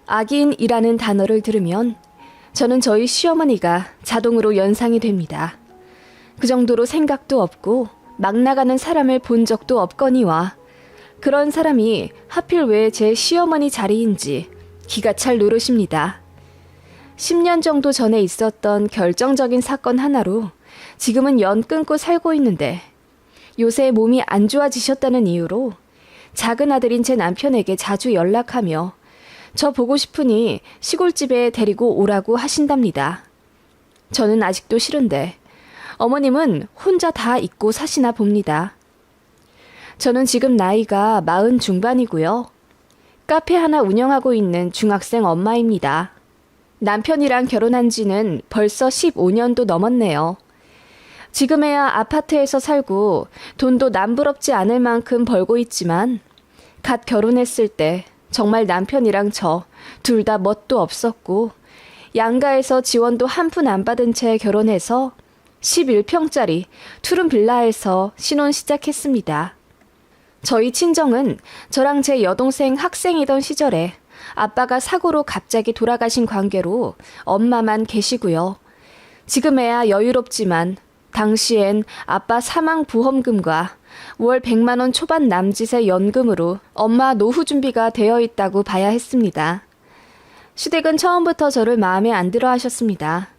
악인이라는 단어를 들으면 저는 저희 시어머니가 자동으로 연상이 됩니다. 그 정도로 생각도 없고 막 나가는 사람을 본 적도 없거니와 그런 사람이 하필 왜 제 시어머니 자리인지 기가 찰 노릇입니다. 10년 정도 전에 있었던 결정적인 사건 하나로 지금은 연 끊고 살고 있는데 요새 몸이 안 좋아지셨다는 이유로 작은 아들인 제 남편에게 자주 연락하며 저 보고 싶으니 시골집에 데리고 오라고 하신답니다. 저는 아직도 싫은데 어머님은 혼자 다 잊고 사시나 봅니다. 저는 지금 나이가 40 중반이고요. 카페 하나 운영하고 있는 중학생 엄마입니다. 남편이랑 결혼한 지는 벌써 15년도 넘었네요. 지금에야 아파트에서 살고 돈도 남부럽지 않을 만큼 벌고 있지만 갓 결혼했을 때 정말 남편이랑 저 둘 다 멋도 없었고 양가에서 지원도 한 푼 안 받은 채 결혼해서 11평짜리 투룸 빌라에서 신혼 시작했습니다. 저희 친정은 저랑 제 여동생 학생이던 시절에 아빠가 사고로 갑자기 돌아가신 관계로 엄마만 계시고요. 지금에야 여유롭지만 당시엔 아빠 사망 보험금과 월 100만 원 초반 남짓의 연금으로 엄마 노후 준비가 되어 있다고 봐야 했습니다. 시댁은 처음부터 저를 마음에 안 들어 하셨습니다.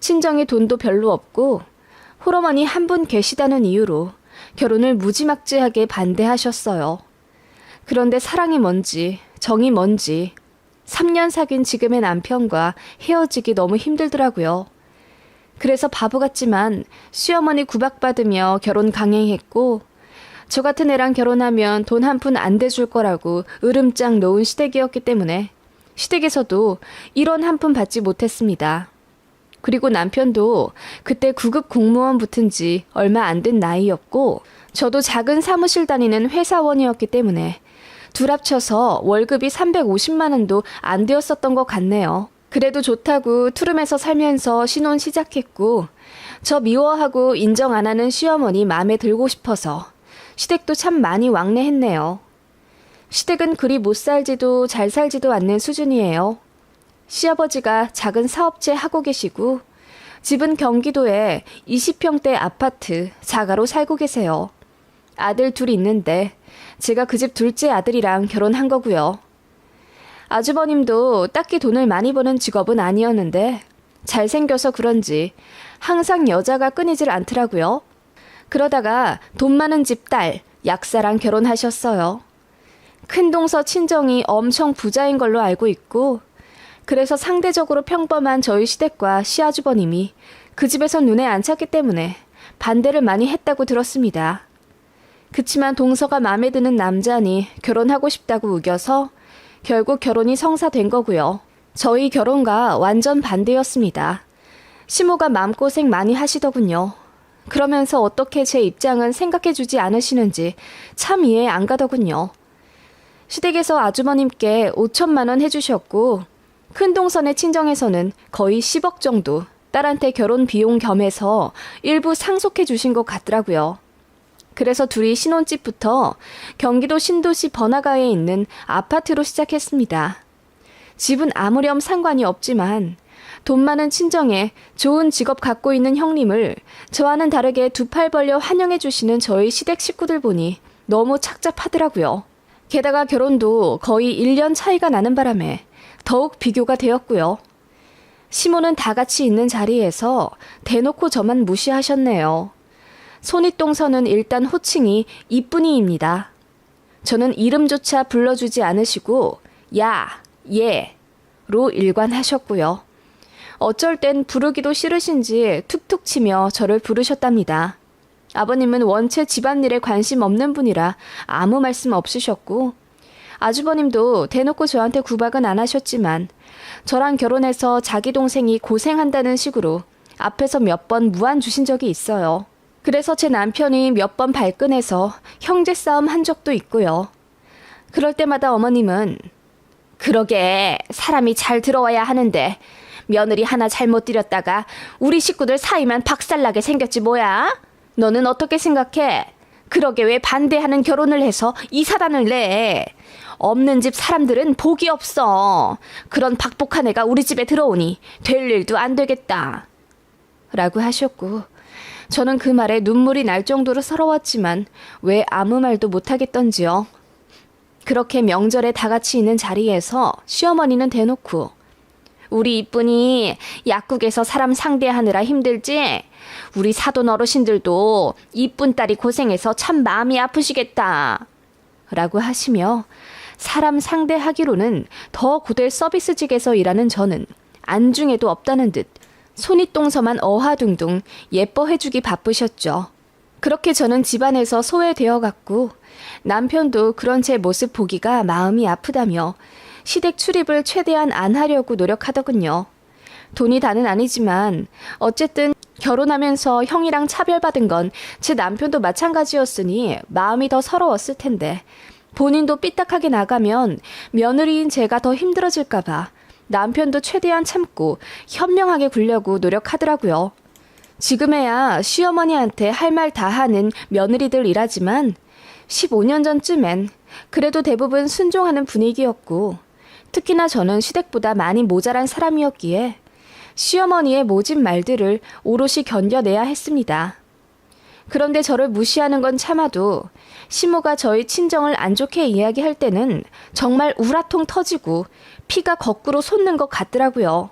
친정에 돈도 별로 없고 홀어머니 한 분 계시다는 이유로 결혼을 무지막지하게 반대하셨어요. 그런데 사랑이 뭔지 정이 뭔지 3년 사귄 지금의 남편과 헤어지기 너무 힘들더라고요. 그래서 바보 같지만 시어머니 구박받으며 결혼 강행했고 저 같은 애랑 결혼하면 돈 한 푼 안 대줄 거라고 으름장 놓은 시댁이었기 때문에 시댁에서도 1원 한 푼 받지 못했습니다. 그리고 남편도 그때 9급 공무원 붙은 지 얼마 안 된 나이였고 저도 작은 사무실 다니는 회사원이었기 때문에 둘 합쳐서 월급이 350만 원도 안 되었었던 것 같네요. 그래도 좋다고 투룸에서 살면서 신혼 시작했고 저 미워하고 인정 안 하는 시어머니 마음에 들고 싶어서 시댁도 참 많이 왕래했네요. 시댁은 그리 못 살지도 잘 살지도 않는 수준이에요. 시아버지가 작은 사업체 하고 계시고 집은 경기도에 20평대 아파트 자가로 살고 계세요. 아들 둘 있는데 제가 그 집 둘째 아들이랑 결혼한 거고요. 아주버님도 딱히 돈을 많이 버는 직업은 아니었는데 잘생겨서 그런지 항상 여자가 끊이질 않더라고요. 그러다가 돈 많은 집 딸 약사랑 결혼하셨어요. 큰동서 친정이 엄청 부자인 걸로 알고 있고 그래서 상대적으로 평범한 저희 시댁과 시아주버님이 그 집에서 눈에 안 찼기 때문에 반대를 많이 했다고 들었습니다. 그치만 동서가 마음에 드는 남자니 결혼하고 싶다고 우겨서 결국 결혼이 성사된 거고요. 저희 결혼과 완전 반대였습니다. 시모가 마음고생 많이 하시더군요. 그러면서 어떻게 제 입장은 생각해주지 않으시는지 참 이해 안 가더군요. 시댁에서 아주버님께 5천만 원 해주셨고 큰동선의 친정에서는 거의 10억 정도 딸한테 결혼 비용 겸해서 일부 상속해 주신 것 같더라고요. 그래서 둘이 신혼집부터 경기도 신도시 번화가에 있는 아파트로 시작했습니다. 집은 아무렴 상관이 없지만 돈 많은 친정에 좋은 직업 갖고 있는 형님을 저와는 다르게 두 팔 벌려 환영해 주시는 저희 시댁 식구들 보니 너무 착잡하더라고요. 게다가 결혼도 거의 1년 차이가 나는 바람에 더욱 비교가 되었고요. 시모는 다 같이 있는 자리에서 대놓고 저만 무시하셨네요. 손윗동서는 일단 호칭이 이쁜이입니다. 저는 이름조차 불러주지 않으시고 야, 얘로 일관하셨고요. 어쩔 땐 부르기도 싫으신지 툭툭 치며 저를 부르셨답니다. 아버님은 원체 집안일에 관심 없는 분이라 아무 말씀 없으셨고 아주버님도 대놓고 저한테 구박은 안 하셨지만 저랑 결혼해서 자기 동생이 고생한다는 식으로 앞에서 몇 번 무안 주신 적이 있어요. 그래서 제 남편이 몇 번 발끈해서 형제 싸움 한 적도 있고요. 그럴 때마다 어머님은 그러게 사람이 잘 들어와야 하는데 며느리 하나 잘못 들였다가 우리 식구들 사이만 박살나게 생겼지 뭐야? 너는 어떻게 생각해? 그러게 왜 반대하는 결혼을 해서 이 사단을 내? 없는 집 사람들은 복이 없어. 그런 박복한 애가 우리 집에 들어오니 될 일도 안 되겠다. 라고 하셨고, 저는 그 말에 눈물이 날 정도로 서러웠지만 왜 아무 말도 못하겠던지요. 그렇게 명절에 다 같이 있는 자리에서 시어머니는 대놓고 우리 이쁜이 약국에서 사람 상대하느라 힘들지? 우리 사돈 어르신들도 이쁜 딸이 고생해서 참 마음이 아프시겠다. 라고 하시며 사람 상대하기로는 더 고될 서비스직에서 일하는 저는 안중에도 없다는 듯 손윗동서만 어하둥둥 예뻐해주기 바쁘셨죠. 그렇게 저는 집안에서 소외되어 갔고 남편도 그런 제 모습 보기가 마음이 아프다며 시댁 출입을 최대한 안 하려고 노력하더군요. 돈이 다는 아니지만 어쨌든 결혼하면서 형이랑 차별받은 건 제 남편도 마찬가지였으니 마음이 더 서러웠을 텐데 본인도 삐딱하게 나가면 며느리인 제가 더 힘들어질까봐 남편도 최대한 참고 현명하게 굴려고 노력하더라고요. 지금에야 시어머니한테 할 말 다 하는 며느리들이라지만 15년 전쯤엔 그래도 대부분 순종하는 분위기였고 특히나 저는 시댁보다 많이 모자란 사람이었기에 시어머니의 모진 말들을 오롯이 견뎌내야 했습니다. 그런데 저를 무시하는 건 참아도 시모가 저희 친정을 안 좋게 이야기할 때는 정말 우라통 터지고 피가 거꾸로 솟는 것 같더라고요.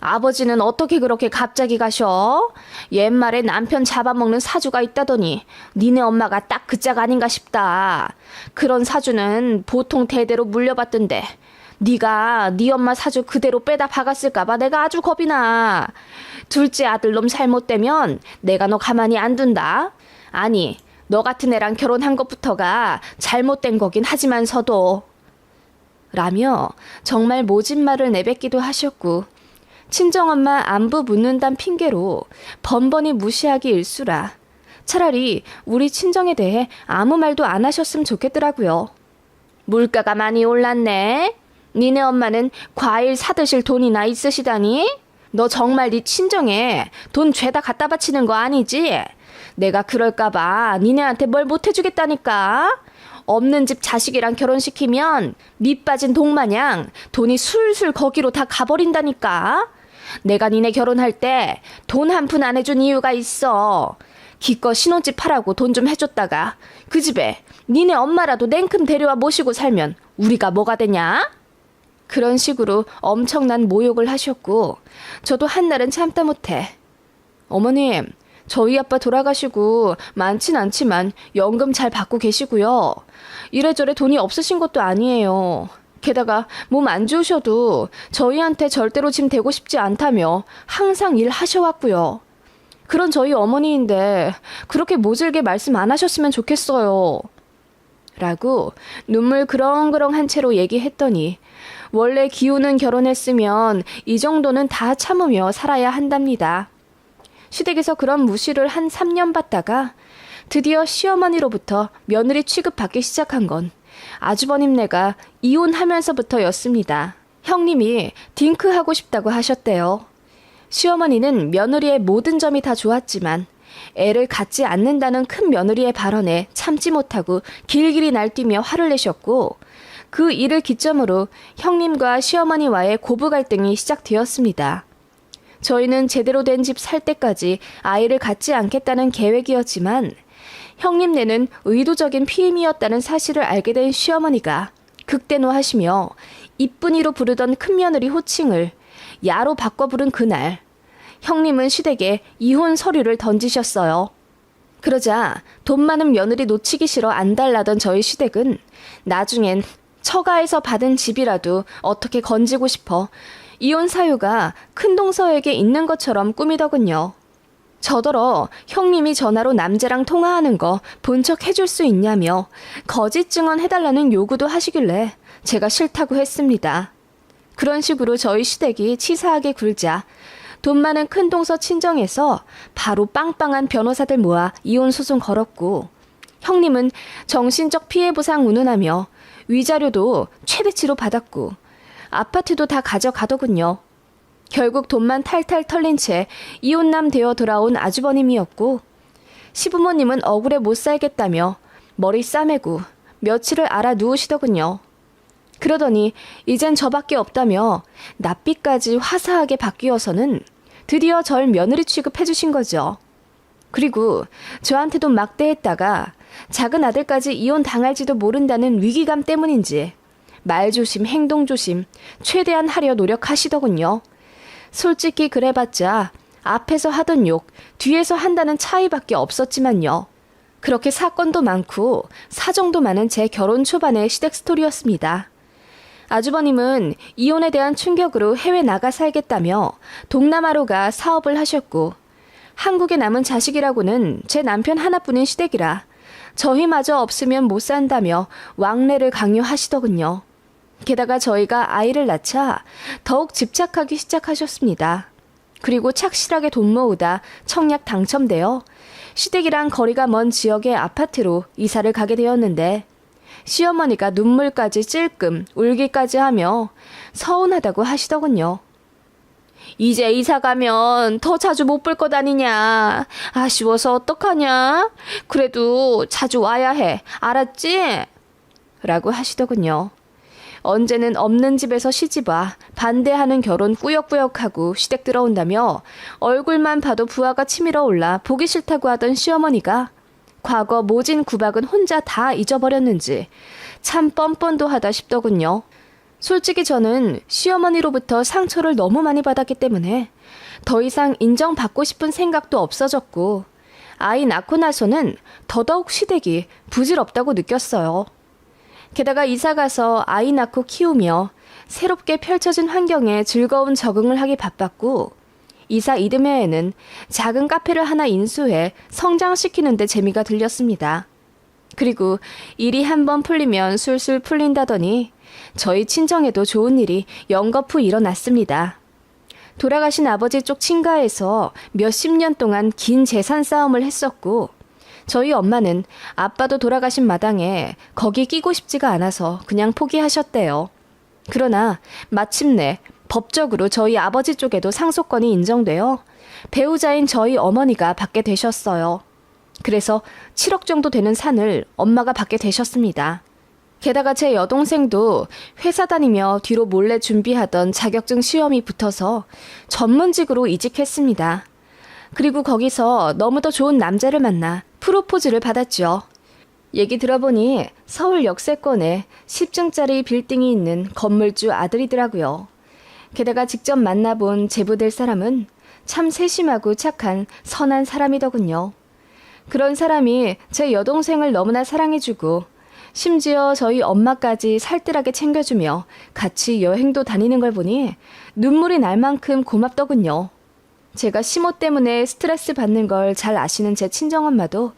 아버지는 어떻게 그렇게 갑자기 가셔? 옛말에 남편 잡아먹는 사주가 있다더니 니네 엄마가 딱 그 짝 아닌가 싶다. 그런 사주는 보통 대대로 물려받던데 네가 네 엄마 사주 그대로 빼다 박았을까봐 내가 아주 겁이 나. 둘째 아들놈 잘못되면 내가 너 가만히 안 둔다. 아니, 너 같은 애랑 결혼한 것부터가 잘못된 거긴 하지만서도 라며 정말 모진 말을 내뱉기도 하셨고 친정엄마 안부 묻는단 핑계로 번번이 무시하기 일쑤라 차라리 우리 친정에 대해 아무 말도 안 하셨으면 좋겠더라고요. 물가가 많이 올랐네. 니네 엄마는 과일 사드실 돈이나 있으시다니? 너 정말 네 친정에 돈 죄다 갖다 바치는 거 아니지? 내가 그럴까봐 니네한테 뭘 못해주겠다니까? 없는 집 자식이랑 결혼시키면 밑 빠진 동마냥 돈이 술술 거기로 다 가버린다니까? 내가 니네 결혼할 때 돈 한 푼 안 해준 이유가 있어. 기껏 신혼집 하라고 돈 좀 해줬다가 그 집에 니네 엄마라도 냉큼 데려와 모시고 살면 우리가 뭐가 되냐? 그런 식으로 엄청난 모욕을 하셨고 저도 한날은 참다 못해 어머님, 저희 아빠 돌아가시고 많진 않지만 연금 잘 받고 계시고요. 이래저래 돈이 없으신 것도 아니에요. 게다가 몸 안 좋으셔도 저희한테 절대로 짐 되고 싶지 않다며 항상 일하셔왔고요. 그런 저희 어머니인데 그렇게 모질게 말씀 안 하셨으면 좋겠어요. 라고 눈물 그렁그렁한 채로 얘기했더니 원래 기우는 결혼했으면 이 정도는 다 참으며 살아야 한답니다. 시댁에서 그런 무시를 한 3년 받다가 드디어 시어머니로부터 며느리 취급받기 시작한 건 아주버님네가 이혼하면서부터였습니다. 형님이 딩크하고 싶다고 하셨대요. 시어머니는 며느리의 모든 점이 다 좋았지만 애를 갖지 않는다는 큰 며느리의 발언에 참지 못하고 길길이 날뛰며 화를 내셨고 그 일을 기점으로 형님과 시어머니와의 고부 갈등이 시작되었습니다. 저희는 제대로 된 집 살 때까지 아이를 갖지 않겠다는 계획이었지만 형님네는 의도적인 피임이었다는 사실을 알게 된 시어머니가 극대노하시며 이쁜이로 부르던 큰며느리 호칭을 야로 바꿔 부른 그날 형님은 시댁에 이혼 서류를 던지셨어요. 그러자 돈 많은 며느리 놓치기 싫어 안달나던 저희 시댁은 나중엔 처가에서 받은 집이라도 어떻게 건지고 싶어 이혼 사유가 큰동서에게 있는 것처럼 꾸미더군요. 저더러 형님이 전화로 남자랑 통화하는 거 본 척 해줄 수 있냐며 거짓 증언 해달라는 요구도 하시길래 제가 싫다고 했습니다. 그런 식으로 저희 시댁이 치사하게 굴자 돈 많은 큰동서 친정에서 바로 빵빵한 변호사들 모아 이혼 소송 걸었고 형님은 정신적 피해 보상 운운하며 위자료도 최대치로 받았고 아파트도 다 가져가더군요. 결국 돈만 탈탈 털린 채 이혼남 되어 돌아온 아주버님이었고 시부모님은 억울해 못 살겠다며 머리 싸매고 며칠을 알아 누우시더군요. 그러더니 이젠 저밖에 없다며 낯빛까지 화사하게 바뀌어서는 드디어 절 며느리 취급해 주신 거죠. 그리고 저한테도 막대했다가 작은 아들까지 이혼 당할지도 모른다는 위기감 때문인지 말 조심, 행동 조심 최대한 하려 노력하시더군요. 솔직히 그래봤자 앞에서 하던 욕, 뒤에서 한다는 차이밖에 없었지만요. 그렇게 사건도 많고 사정도 많은 제 결혼 초반의 시댁 스토리였습니다. 아주버님은 이혼에 대한 충격으로 해외 나가 살겠다며 동남아로 가 사업을 하셨고, 한국에 남은 자식이라고는 제 남편 하나뿐인 시댁이라 저희마저 없으면 못 산다며 왕래를 강요하시더군요. 게다가 저희가 아이를 낳자 더욱 집착하기 시작하셨습니다. 그리고 착실하게 돈 모으다 청약 당첨되어 시댁이랑 거리가 먼 지역의 아파트로 이사를 가게 되었는데, 시어머니가 눈물까지 찔끔 울기까지 하며 서운하다고 하시더군요. 이제 이사 가면 더 자주 못 볼 것 아니냐. 아쉬워서 어떡하냐. 그래도 자주 와야 해. 알았지? 라고 하시더군요. 언제는 없는 집에서 시집와 반대하는 결혼 꾸역꾸역하고 시댁 들어온다며 얼굴만 봐도 부하가 치밀어 올라 보기 싫다고 하던 시어머니가 과거 모진 구박은 혼자 다 잊어버렸는지 참 뻔뻔도 하다 싶더군요. 솔직히 저는 시어머니로부터 상처를 너무 많이 받았기 때문에 더 이상 인정받고 싶은 생각도 없어졌고, 아이 낳고 나서는 더더욱 시댁이 부질없다고 느꼈어요. 게다가 이사가서 아이 낳고 키우며 새롭게 펼쳐진 환경에 즐거운 적응을 하기 바빴고, 이사 이듬해에는 작은 카페를 하나 인수해 성장시키는 데 재미가 들렸습니다. 그리고 일이 한번 풀리면 술술 풀린다더니 저희 친정에도 좋은 일이 연거푸 일어났습니다. 돌아가신 아버지 쪽 친가에서 몇십 년 동안 긴 재산 싸움을 했었고, 저희 엄마는 아빠도 돌아가신 마당에 거기 끼고 싶지가 않아서 그냥 포기하셨대요. 그러나 마침내 법적으로 저희 아버지 쪽에도 상속권이 인정되어 배우자인 저희 어머니가 받게 되셨어요. 그래서 7억 정도 되는 산을 엄마가 받게 되셨습니다. 게다가 제 여동생도 회사 다니며 뒤로 몰래 준비하던 자격증 시험이 붙어서 전문직으로 이직했습니다. 그리고 거기서 너무도 좋은 남자를 만나 프로포즈를 받았죠. 얘기 들어보니 서울 역세권에 10층짜리 빌딩이 있는 건물주 아들이더라고요. 게다가 직접 만나본 제보될 사람은 참 세심하고 착한 선한 사람이더군요. 그런 사람이 제 여동생을 너무나 사랑해주고 심지어 저희 엄마까지 살뜰하게 챙겨주며 같이 여행도 다니는 걸 보니 눈물이 날 만큼 고맙더군요. 제가 시모 때문에 스트레스 받는 걸 잘 아시는 제 친정엄마도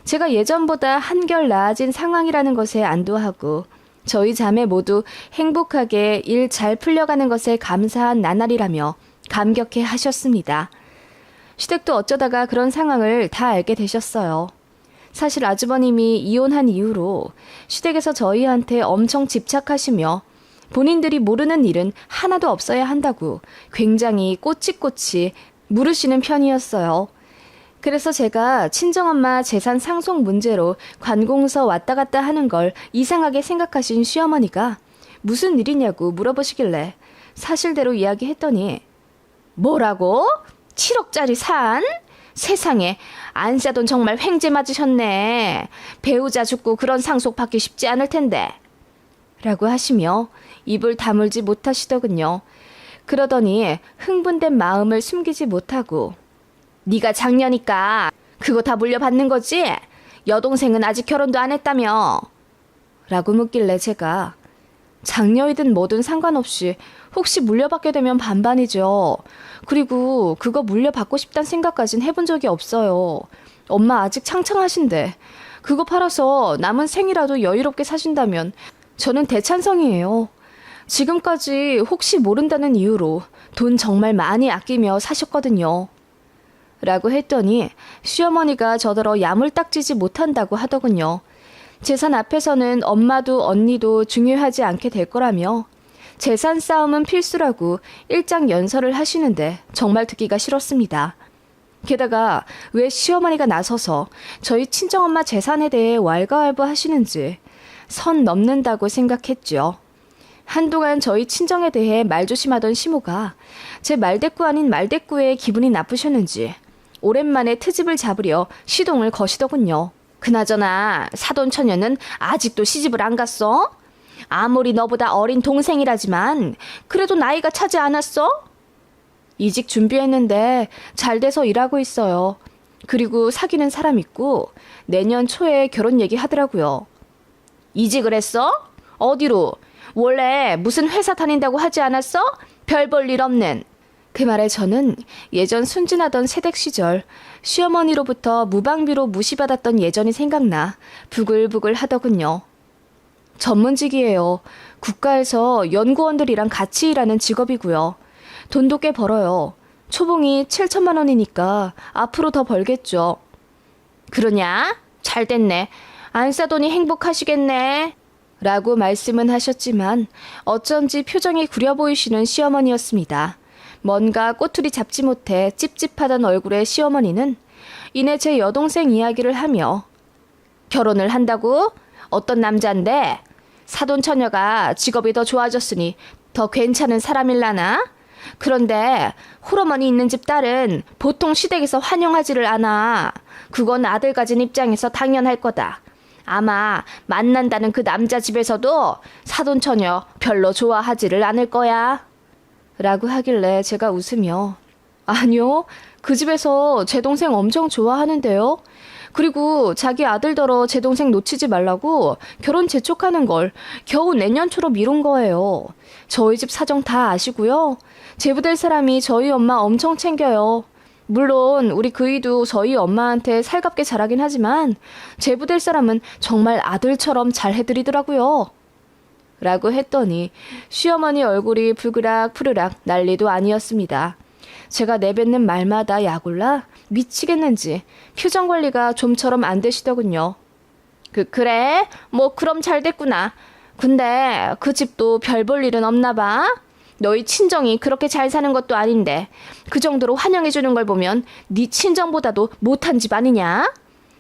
제가 예전보다 한결 나아진 상황이라는 것에 안도하고 저희 자매 모두 행복하게 일 잘 풀려가는 것에 감사한 나날이라며 감격해 하셨습니다. 시댁도 어쩌다가 그런 상황을 다 알게 되셨어요. 사실 아주버님이 이혼한 이후로 시댁에서 저희한테 엄청 집착하시며 본인들이 모르는 일은 하나도 없어야 한다고 굉장히 꼬치꼬치 물으시는 편이었어요. 그래서 제가 친정엄마 재산 상속 문제로 관공서 왔다 갔다 하는 걸 이상하게 생각하신 시어머니가 무슨 일이냐고 물어보시길래 사실대로 이야기했더니 뭐라고? 7억짜리 산? 세상에 안사돈 정말 횡재 맞으셨네. 배우자 죽고 그런 상속 받기 쉽지 않을 텐데. 라고 하시며 입을 다물지 못하시더군요. 그러더니 흥분된 마음을 숨기지 못하고 네가 장녀니까 그거 다 물려받는 거지? 여동생은 아직 결혼도 안 했다며? 라고 묻길래 제가 장녀이든 뭐든 상관없이 혹시 물려받게 되면 반반이죠. 그리고 그거 물려받고 싶단 생각까진 해본 적이 없어요. 엄마 아직 창창하신데 그거 팔아서 남은 생이라도 여유롭게 사신다면 저는 대찬성이에요. 지금까지 혹시 모른다는 이유로 돈 정말 많이 아끼며 사셨거든요. 라고 했더니 시어머니가 저더러 야물딱지지 못한다고 하더군요. 재산 앞에서는 엄마도 언니도 중요하지 않게 될 거라며 재산 싸움은 필수라고 일장연설을 하시는데 정말 듣기가 싫었습니다. 게다가 왜 시어머니가 나서서 저희 친정엄마 재산에 대해 왈가왈부 하시는지 선 넘는다고 생각했죠. 한동안 저희 친정에 대해 말조심하던 시모가 제 말대꾸 아닌 말대꾸에 기분이 나쁘셨는지 오랜만에 트집을 잡으려 시동을 거시더군요. 그나저나 사돈처녀는 아직도 시집을 안 갔어? 아무리 너보다 어린 동생이라지만 그래도 나이가 차지 않았어? 이직 준비했는데 잘 돼서 일하고 있어요. 그리고 사귀는 사람 있고 내년 초에 결혼 얘기하더라고요. 이직을 했어? 어디로? 원래 무슨 회사 다닌다고 하지 않았어? 별 볼 일 없는. 그 말에 저는 예전 순진하던 새댁 시절 시어머니로부터 무방비로 무시받았던 예전이 생각나 부글부글 하더군요. 전문직이에요. 국가에서 연구원들이랑 같이 일하는 직업이고요. 돈도 꽤 벌어요. 초봉이 7천만 원이니까 앞으로 더 벌겠죠. 그러냐? 잘 됐네. 안 싸더니 행복하시겠네. 라고 말씀은 하셨지만 어쩐지 표정이 구려 보이시는 시어머니였습니다. 뭔가 꼬투리 잡지 못해 찝찝하던 얼굴의 시어머니는 이내 제 여동생 이야기를 하며 결혼을 한다고? 어떤 남잔데? 사돈처녀가 직업이 더 좋아졌으니 더 괜찮은 사람일라나? 그런데 홀어머니 있는 집 딸은 보통 시댁에서 환영하지를 않아. 그건 아들 가진 입장에서 당연할 거다. 아마 만난다는 그 남자 집에서도 사돈처녀 별로 좋아하지를 않을 거야. 라고 하길래 제가 웃으며 아니요, 그 집에서 제 동생 엄청 좋아하는데요. 그리고 자기 아들더러 제 동생 놓치지 말라고 결혼 재촉하는 걸 겨우 내년 초로 미룬 거예요. 저희 집 사정 다 아시고요. 제부될 사람이 저희 엄마 엄청 챙겨요. 물론 우리 그이도 저희 엄마한테 살갑게 잘하긴 하지만 제부될 사람은 정말 아들처럼 잘 해드리더라고요. 라고 했더니 시어머니 얼굴이 불그락 푸르락 난리도 아니었습니다. 제가 내뱉는 말마다 약올라 미치겠는지 표정 관리가 좀처럼 안 되시더군요. 그래? 뭐 그럼 잘 됐구나. 근데 그 집도 별 볼 일은 없나 봐. 너희 친정이 그렇게 잘 사는 것도 아닌데 그 정도로 환영해주는 걸 보면 네 친정보다도 못한 집 아니냐?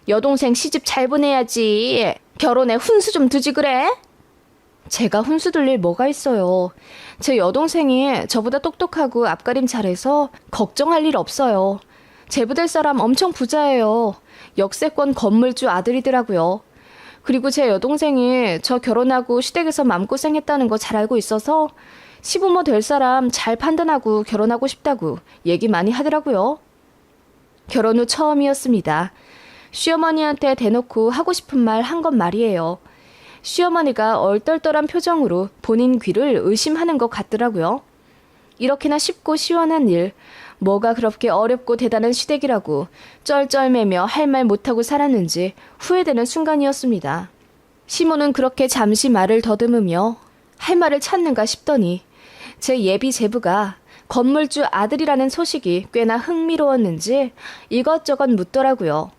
여동생 시집 잘 보내야지. 결혼에 훈수 좀 두지 그래? 제가 훈수 둘 일 뭐가 있어요. 제 여동생이 저보다 똑똑하고 앞가림 잘해서 걱정할 일 없어요. 제부될 사람 엄청 부자예요. 역세권 건물주 아들이더라고요. 그리고 제 여동생이 저 결혼하고 시댁에서 맘고생했다는 거 잘 알고 있어서 시부모 될 사람 잘 판단하고 결혼하고 싶다고 얘기 많이 하더라고요. 결혼 후 처음이었습니다. 시어머니한테 대놓고 하고 싶은 말 한 건 말이에요. 시어머니가 얼떨떨한 표정으로 본인 귀를 의심하는 것 같더라고요. 이렇게나 쉽고 시원한 일, 뭐가 그렇게 어렵고 대단한 시댁이라고 쩔쩔매며 할 말 못하고 살았는지 후회되는 순간이었습니다. 시모는 그렇게 잠시 말을 더듬으며 할 말을 찾는가 싶더니 제 예비 제부가 건물주 아들이라는 소식이 꽤나 흥미로웠는지 이것저것 묻더라고요.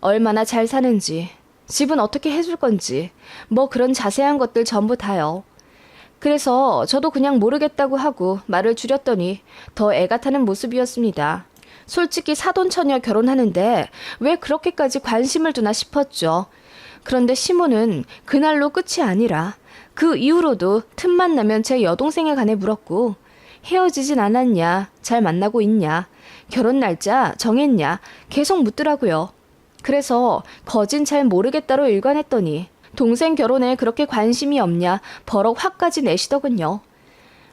얼마나 잘 사는지, 집은 어떻게 해줄 건지, 뭐 그런 자세한 것들 전부 다요. 그래서 저도 그냥 모르겠다고 하고 말을 줄였더니 더 애가 타는 모습이었습니다. 솔직히 사돈처녀 결혼하는데 왜 그렇게까지 관심을 두나 싶었죠. 그런데 시모는 그날로 끝이 아니라 그 이후로도 틈만 나면 제 여동생에 관해 물었고 헤어지진 않았냐, 잘 만나고 있냐, 결혼 날짜 정했냐 계속 묻더라고요. 그래서 거진 잘 모르겠다로 일관했더니 동생 결혼에 그렇게 관심이 없냐 버럭 화까지 내시더군요.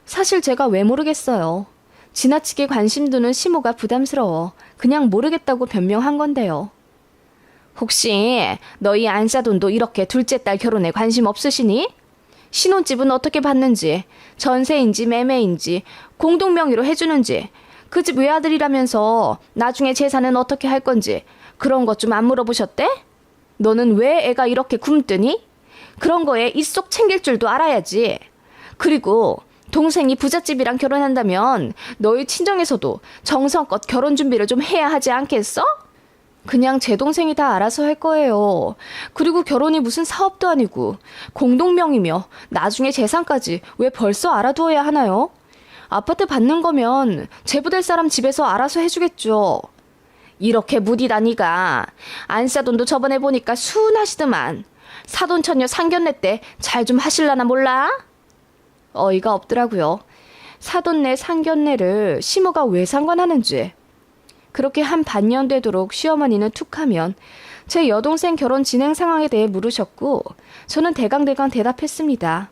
사실 제가 왜 모르겠어요. 지나치게 관심 두는 시모가 부담스러워 그냥 모르겠다고 변명한 건데요. 혹시 너희 안사돈도 이렇게 둘째 딸 결혼에 관심 없으시니? 신혼집은 어떻게 받는지, 전세인지 매매인지, 공동명의로 해주는지, 그 집 외아들이라면서 나중에 재산은 어떻게 할 건지 그런 것 좀 안 물어보셨대? 너는 왜 애가 이렇게 굶뜨니? 그런 거에 입속 챙길 줄도 알아야지. 그리고 동생이 부잣집이랑 결혼한다면 너희 친정에서도 정성껏 결혼 준비를 좀 해야 하지 않겠어? 그냥 제 동생이 다 알아서 할 거예요. 그리고 결혼이 무슨 사업도 아니고 공동명의며 나중에 재산까지 왜 벌써 알아두어야 하나요? 아파트 받는 거면 제부될 사람 집에서 알아서 해주겠죠. 이렇게 무디다니가. 안사돈도 저번에 보니까 순하시더만. 사돈처녀 상견례 때 잘 좀 하실라나 몰라? 어이가 없더라고요. 사돈네 상견례를 시모가 왜 상관하는지. 그렇게 한 반년 되도록 시어머니는 툭하면 제 여동생 결혼 진행 상황에 대해 물으셨고 저는 대강대강 대답했습니다.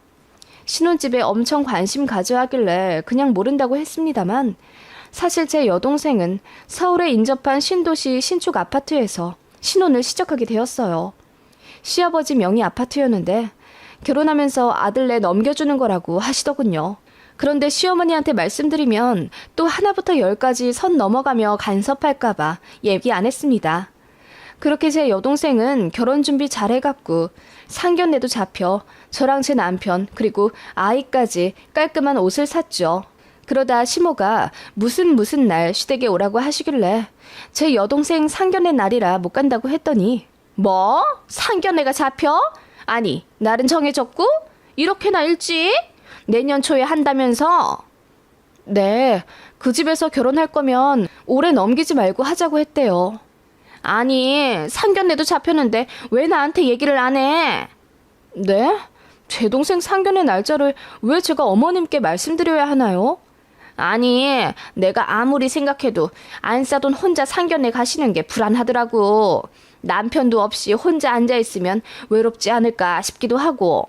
신혼집에 엄청 관심 가져 하길래 그냥 모른다고 했습니다만 사실 제 여동생은 서울에 인접한 신도시 신축 아파트에서 신혼을 시작하게 되었어요. 시아버지 명의 아파트였는데 결혼하면서 아들내 넘겨주는 거라고 하시더군요. 그런데 시어머니한테 말씀드리면 또 하나부터 열까지 선 넘어가며 간섭할까봐 얘기 안 했습니다. 그렇게 제 여동생은 결혼 준비 잘 해갖고 상견례도 잡혀 저랑 제 남편 그리고 아이까지 깔끔한 옷을 샀죠. 그러다 시모가 무슨 날 시댁에 오라고 하시길래 제 여동생 상견례 날이라 못 간다고 했더니 뭐? 상견례가 잡혀? 아니 날은 정해졌고? 이렇게나 일찍? 내년 초에 한다면서? 네, 그 집에서 결혼할 거면 올해 넘기지 말고 하자고 했대요. 아니, 상견례도 잡혔는데 왜 나한테 얘기를 안 해? 네? 제 동생 상견례 날짜를 왜 제가 어머님께 말씀드려야 하나요? 아니, 내가 아무리 생각해도 안사돈 혼자 상견례 가시는 게 불안하더라고. 남편도 없이 혼자 앉아있으면 외롭지 않을까 싶기도 하고.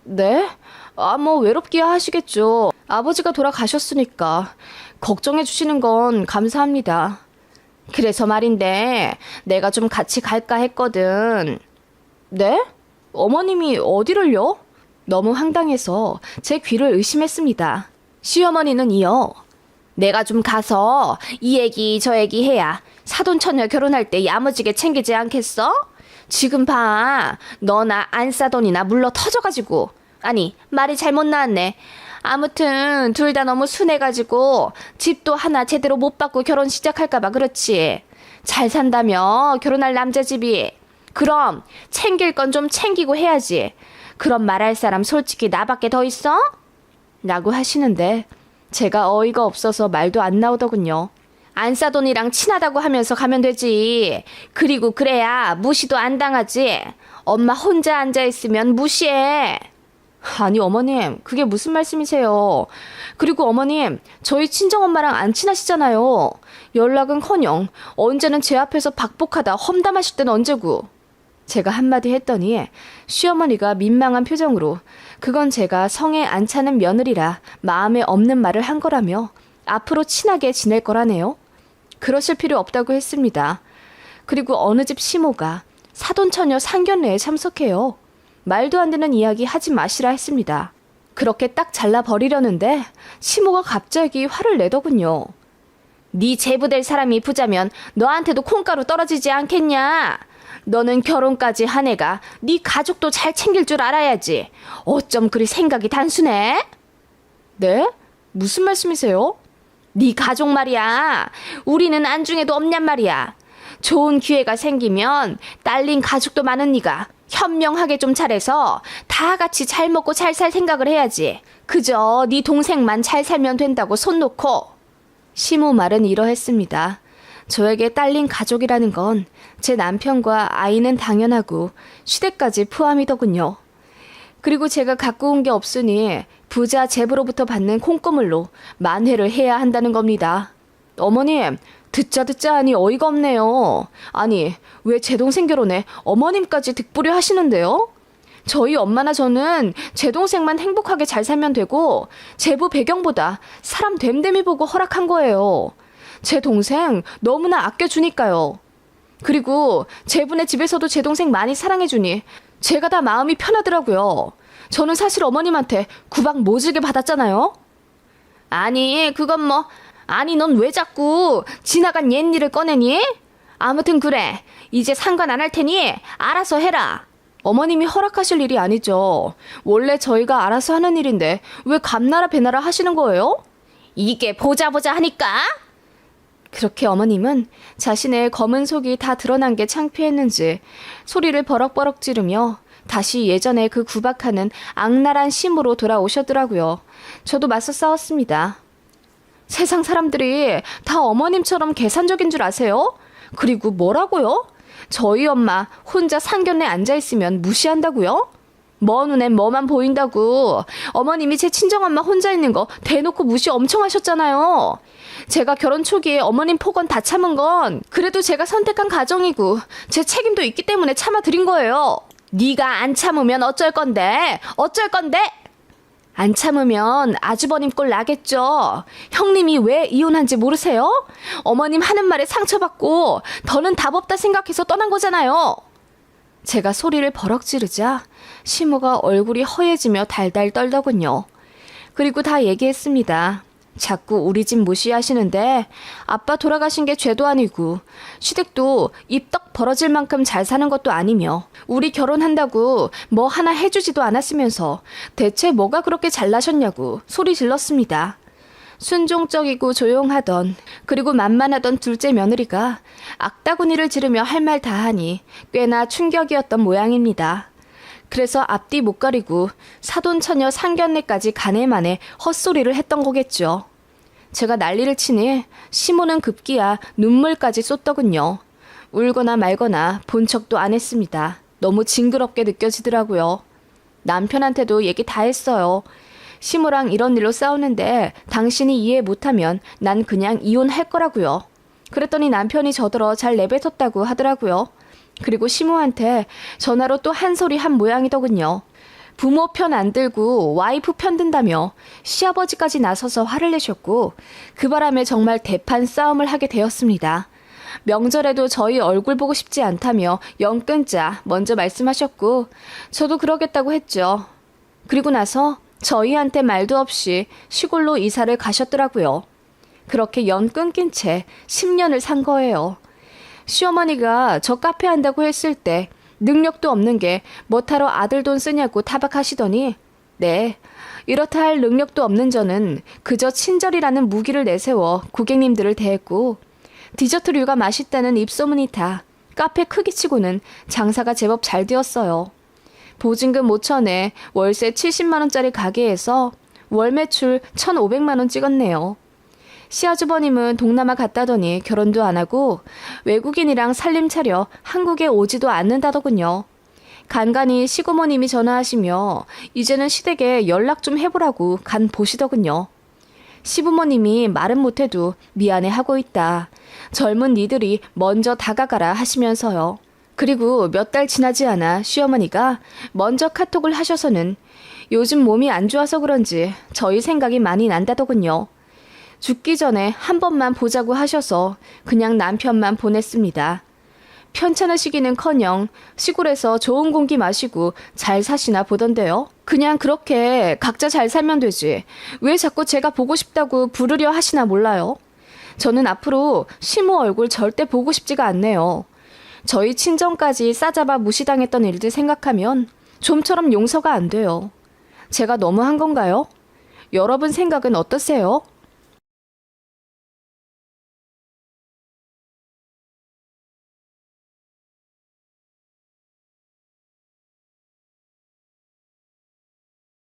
네? 뭐 외롭기야 하시겠죠. 아버지가 돌아가셨으니까 걱정해 주시는 건 감사합니다. 그래서 말인데 내가 좀 같이 갈까 했거든. 네? 어머님이 어디를요? 너무 황당해서 제 귀를 의심했습니다. 시어머니는 이어 내가 좀 가서 이 얘기 저 얘기 해야 사돈처녀 결혼할 때 야무지게 챙기지 않겠어? 지금 봐. 너나 안사돈이나 물러 터져가지고. 아니 말이 잘못 나왔네. 아무튼 둘 다 너무 순해가지고 집도 하나 제대로 못 받고 결혼 시작할까봐 그렇지. 잘 산다며 결혼할 남자 집이. 그럼 챙길 건 좀 챙기고 해야지. 그럼 말할 사람 솔직히 나밖에 더 있어? 라고 하시는데 제가 어이가 없어서 말도 안 나오더군요. 안사돈이랑 친하다고 하면서 가면 되지. 그리고 그래야 무시도 안 당하지. 엄마 혼자 앉아있으면 무시해. 아니 어머님 그게 무슨 말씀이세요. 그리고 어머님 저희 친정엄마랑 안 친하시잖아요. 연락은커녕 언제는 제 앞에서 박복하다 험담하실 땐 언제고. 제가 한마디 했더니 시어머니가 민망한 표정으로 그건 제가 성에 안 차는 며느리라 마음에 없는 말을 한 거라며 앞으로 친하게 지낼 거라네요. 그러실 필요 없다고 했습니다. 그리고 어느 집 시모가 사돈처녀 상견례에 참석해요. 말도 안 되는 이야기 하지 마시라 했습니다. 그렇게 딱 잘라버리려는데 시모가 갑자기 화를 내더군요. 네 제부될 사람이 부자면 너한테도 콩가루 떨어지지 않겠냐? 너는 결혼까지 한 애가 네 가족도 잘 챙길 줄 알아야지. 어쩜 그리 생각이 단순해? 네? 무슨 말씀이세요? 네 가족 말이야. 우리는 안중에도 없냔 말이야. 좋은 기회가 생기면 딸린 가족도 많은 네가 현명하게 좀 잘해서 다 같이 잘 먹고 잘 살 생각을 해야지. 그저 네 동생만 잘 살면 된다고 손 놓고. 시모 말은 이러했습니다. 저에게 딸린 가족이라는 건 제 남편과 아이는 당연하고 시댁까지 포함이더군요. 그리고 제가 갖고 온 게 없으니 부자 제부로부터 받는 콩고물로 만회를 해야 한다는 겁니다. 어머님, 듣자 하니 어이가 없네요. 아니, 왜 제 동생 결혼에 어머님까지 득보려 하시는데요? 저희 엄마나 저는 제 동생만 행복하게 잘 살면 되고 제부 배경보다 사람 됨됨이 보고 허락한 거예요. 제 동생 너무나 아껴주니까요. 그리고 제분의 집에서도 제 동생 많이 사랑해주니 제가 다 마음이 편하더라고요. 저는 사실 어머님한테 구박 모질게 받았잖아요. 아니 그건 뭐. 아니 넌 왜 자꾸 지나간 옛일을 꺼내니? 아무튼 그래. 이제 상관 안 할 테니 알아서 해라. 어머님이 허락하실 일이 아니죠. 원래 저희가 알아서 하는 일인데 왜 감나라 배나라 하시는 거예요? 이게 보자 하니까? 그렇게 어머님은 자신의 검은 속이 다 드러난 게 창피했는지 소리를 버럭버럭 지르며 다시 예전에 그 구박하는 악랄한 심으로 돌아오셨더라고요. 저도 맞서 싸웠습니다. 세상 사람들이 다 어머님처럼 계산적인 줄 아세요? 그리고 뭐라고요? 저희 엄마 혼자 상견례 앉아있으면 무시한다고요? 먼 눈엔 뭐만 보인다고. 어머님이 제 친정엄마 혼자 있는 거 대놓고 무시 엄청 하셨잖아요. 제가 결혼 초기에 어머님 폭언 다 참은 건 그래도 제가 선택한 가정이고 제 책임도 있기 때문에 참아드린 거예요. 네가 안 참으면 어쩔 건데? 어쩔 건데? 안 참으면 아주버님 꼴 나겠죠. 형님이 왜 이혼한지 모르세요? 어머님 하는 말에 상처받고 더는 답 없다 생각해서 떠난 거잖아요. 제가 소리를 버럭 지르자 시모가 얼굴이 허해지며 달달 떨더군요. 그리고 다 얘기했습니다. 자꾸 우리 집 무시하시는데 아빠 돌아가신 게 죄도 아니고 시댁도 입떡 벌어질 만큼 잘 사는 것도 아니며 우리 결혼한다고 뭐 하나 해주지도 않았으면서 대체 뭐가 그렇게 잘나셨냐고 소리 질렀습니다. 순종적이고 조용하던 그리고 만만하던 둘째 며느리가 악다구니를 지르며 할 말 다 하니 꽤나 충격이었던 모양입니다. 그래서 앞뒤 못 가리고 사돈처녀 상견례까지 가네마네 헛소리를 했던 거겠죠. 제가 난리를 치니 시모는 급기야 눈물까지 쏟더군요. 울거나 말거나 본 척도 안 했습니다. 너무 징그럽게 느껴지더라고요. 남편한테도 얘기 다 했어요. 시모랑 이런 일로 싸우는데 당신이 이해 못하면 난 그냥 이혼할 거라고요. 그랬더니 남편이 저더러 잘 내뱉었다고 하더라고요. 그리고 시모한테 전화로 또 한 소리 한 모양이더군요. 부모 편 안 들고 와이프 편 든다며 시아버지까지 나서서 화를 내셨고 그 바람에 정말 대판 싸움을 하게 되었습니다. 명절에도 저희 얼굴 보고 싶지 않다며 영 끊자 먼저 말씀하셨고 저도 그러겠다고 했죠. 그리고 나서 저희한테 말도 없이 시골로 이사를 가셨더라고요. 그렇게 연 끊긴 채 10년을 산 거예요. 시어머니가 저 카페 한다고 했을 때 능력도 없는 게 뭐하러 아들 돈 쓰냐고 타박하시더니 네, 이렇다 할 능력도 없는 저는 그저 친절이라는 무기를 내세워 고객님들을 대했고 디저트류가 맛있다는 입소문이 타 카페 크기치고는 장사가 제법 잘 되었어요. 보증금 5천에 월세 70만 원짜리 가게에서 월 매출 1,500만 원 찍었네요. 시아주버님은 동남아 갔다더니 결혼도 안 하고 외국인이랑 살림 차려 한국에 오지도 않는다더군요. 간간히 시고모님이 전화하시며 이제는 시댁에 연락 좀 해보라고 간 보시더군요. 시부모님이 말은 못해도 미안해하고 있다. 젊은 니들이 먼저 다가가라 하시면서요. 그리고 몇 달 지나지 않아 시어머니가 먼저 카톡을 하셔서는 요즘 몸이 안 좋아서 그런지 저희 생각이 많이 난다더군요. 죽기 전에 한 번만 보자고 하셔서 그냥 남편만 보냈습니다. 편찮으시기는커녕 시골에서 좋은 공기 마시고 잘 사시나 보던데요. 그냥 그렇게 각자 잘 살면 되지. 왜 자꾸 제가 보고 싶다고 부르려 하시나 몰라요. 저는 앞으로 시모 얼굴 절대 보고 싶지가 않네요. 저희 친정까지 싸잡아 무시당했던 일들 생각하면 좀처럼 용서가 안 돼요. 제가 너무한 건가요? 여러분 생각은 어떠세요?